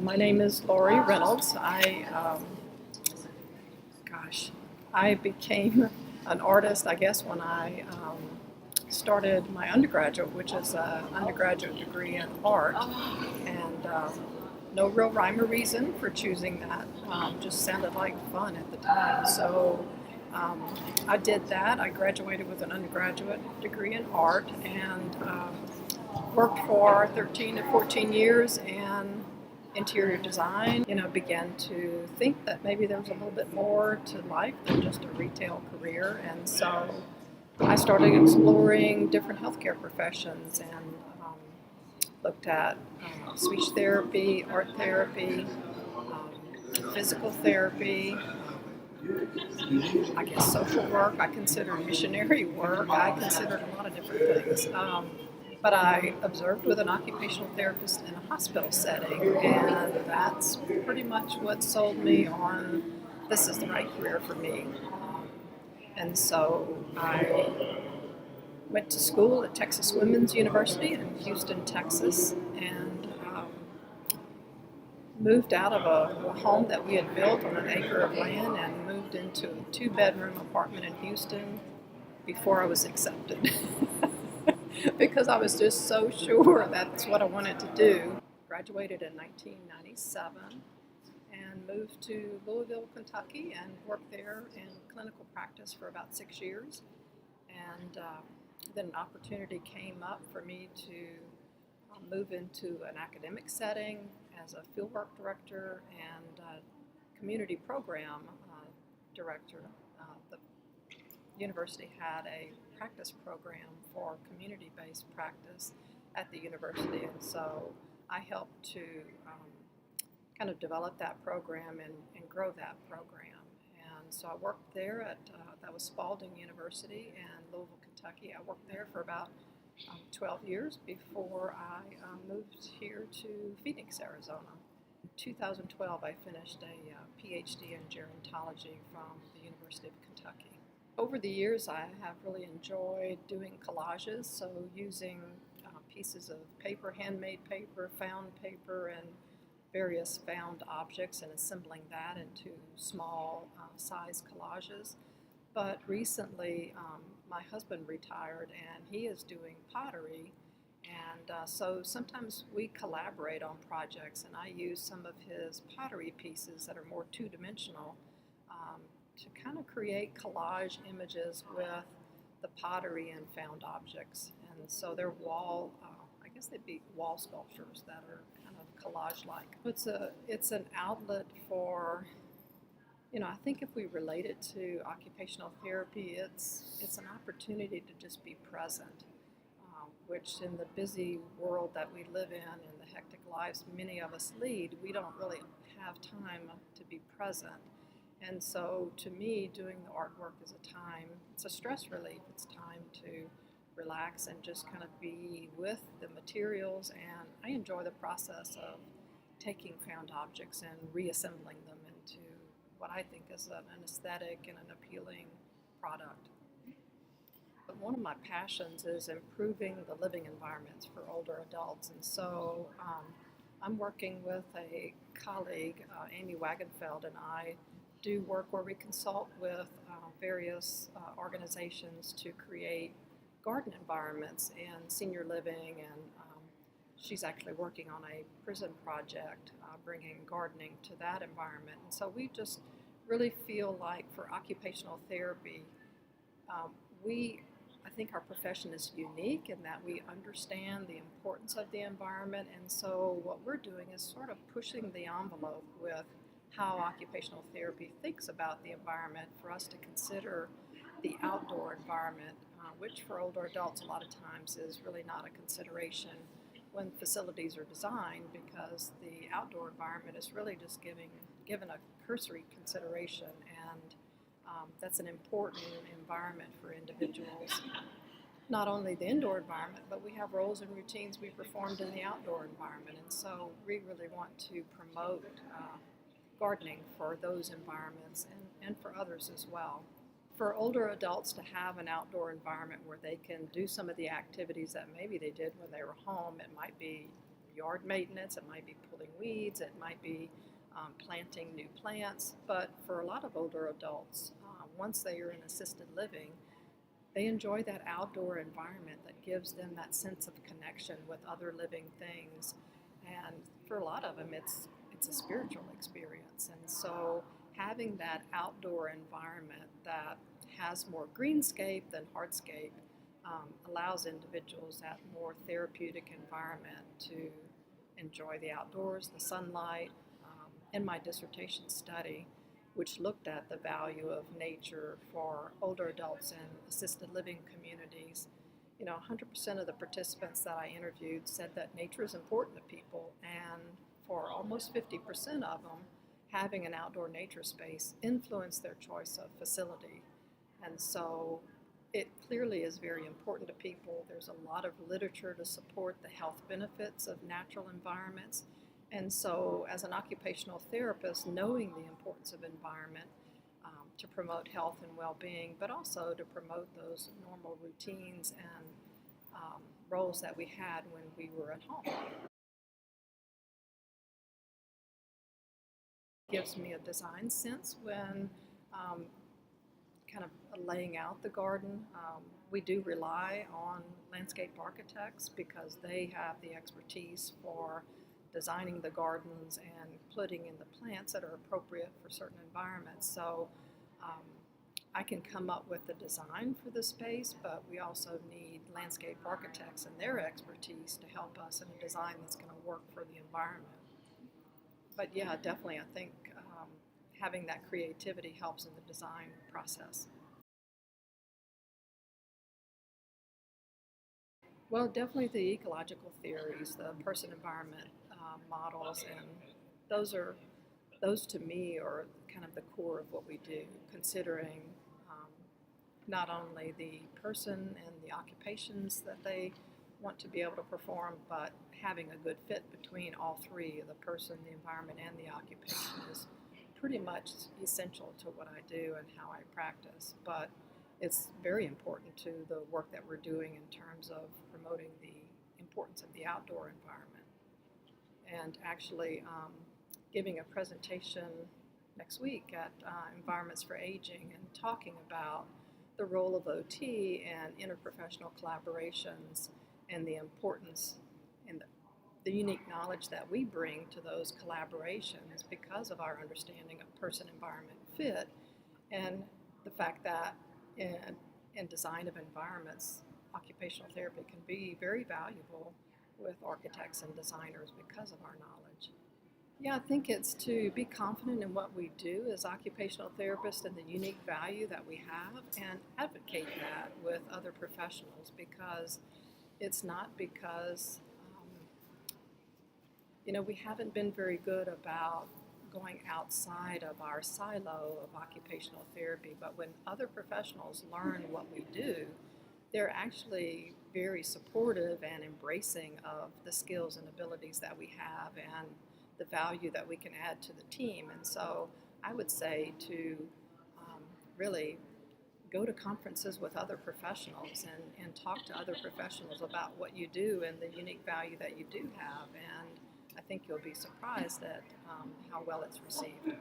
My name is Lori Reynolds. I became an artist, I guess, when I started my undergraduate, which is an undergraduate degree in art, and no real rhyme or reason for choosing that. Just sounded like fun at the time. So I did that. I graduated with an undergraduate degree in art and worked for 13 to 14 years in interior design. Began to think that maybe there was a little bit more to life than just a retail career. And so I started exploring different healthcare professions and looked at speech therapy, art therapy, physical therapy, I guess social work. I considered missionary work. I considered a lot of different things. But I observed with an occupational therapist in a hospital setting, and that's pretty much what sold me on this is the right career for me. And so I went to school at Texas Women's University in Houston, Texas, and moved out of a home that we had built on an acre of land and moved into a 2-bedroom apartment in Houston before I was accepted. Because I was just so sure that's what I wanted to do. Graduated in 1997 and moved to Louisville, Kentucky, and worked there in clinical practice for about 6 years. And then an opportunity came up for me to move into an academic setting as a fieldwork director and community program director. The university had a practice program for community-based practice at the university, and so I helped to kind of develop that program and grow that program. And so I worked there at, that was Spalding University in Louisville, Kentucky. I worked there for about 12 years before I moved here to Phoenix, Arizona. In 2012, I finished a PhD in gerontology from the University of Kentucky. Over the years, I have really enjoyed doing collages, so using pieces of paper, handmade paper, found paper, and various found objects and assembling that into small size collages. But recently, my husband retired and he is doing pottery, and so sometimes we collaborate on projects, and I use some of his pottery pieces that are more two-dimensional to kind of create collage images with the pottery and found objects. And so they're I guess they'd be wall sculptures that are kind of collage-like. It's an outlet for, I think if we relate it to occupational therapy, it's an opportunity to just be present, which in the busy world that we live in and the hectic lives many of us lead, we don't really have time to be present. And so to me, doing the artwork is a time, it's a stress relief. It's time to relax and just kind of be with the materials. And I enjoy the process of taking found objects and reassembling them into what I think is an aesthetic and an appealing product. But one of my passions is improving the living environments for older adults. And so I'm working with a colleague, Amy Wagenfeld, and I do work where we consult with various organizations to create garden environments in senior living, and she's actually working on a prison project bringing gardening to that environment. And so we just really feel like for occupational therapy, I think our profession is unique in that we understand the importance of the environment, and so what we're doing is sort of pushing the envelope with how occupational therapy thinks about the environment, for us to consider the outdoor environment, which for older adults a lot of times is really not a consideration when facilities are designed, because the outdoor environment is really just given a cursory consideration, and that's an important environment for individuals. Not only the indoor environment, but we have roles and routines we performed in the outdoor environment, and so we really want to promote gardening for those environments and for others as well. For older adults to have an outdoor environment where they can do some of the activities that maybe they did when they were home, it might be yard maintenance, it might be pulling weeds, it might be planting new plants. But for a lot of older adults, once they are in assisted living, they enjoy that outdoor environment that gives them that sense of connection with other living things. And for a lot of them, it's a spiritual experience. And so having that outdoor environment that has more greenscape than hardscape allows individuals that more therapeutic environment to enjoy the outdoors, the sunlight. In my dissertation study, which looked at the value of nature for older adults in assisted living communities, 100% of the participants that I interviewed said that nature is important to people, and for almost 50% of them, having an outdoor nature space influenced their choice of facility. And so it clearly is very important to people. There's a lot of literature to support the health benefits of natural environments. And so as an occupational therapist, knowing the importance of environment to promote health and well-being, but also to promote those normal routines and roles that we had when we were at home. It gives me a design sense when kind of laying out the garden. We do rely on landscape architects because they have the expertise for designing the gardens and putting in the plants that are appropriate for certain environments. So I can come up with the design for the space, but we also need landscape architects and their expertise to help us in a design that's going to work for the environment. But yeah, definitely I think having that creativity helps in the design process. Well, definitely the ecological theories, the person-environment models, and those to me are kind of the core of what we do, considering not only the person and the occupations that they want to be able to perform, but having a good fit between all three, the person, the environment, and the occupation is pretty much essential to what I do and how I practice. But it's very important to the work that we're doing in terms of promoting the importance of the outdoor environment. And actually giving a presentation next week at Environments for Aging and talking about the role of OT and interprofessional collaborations and the importance and the unique knowledge that we bring to those collaborations because of our understanding of person-environment fit, and the fact that in design of environments, occupational therapy can be very valuable with architects and designers because of our knowledge. Yeah, I think it's to be confident in what we do as occupational therapists and the unique value that we have, and advocate that with other professionals, because it's not because we haven't been very good about going outside of our silo of occupational therapy, but when other professionals learn what we do, they're actually very supportive and embracing of the skills and abilities that we have and the value that we can add to the team. And so I would say to really go to conferences with other professionals and talk to other professionals about what you do and the unique value that you do have. And I think you'll be surprised at how well it's received.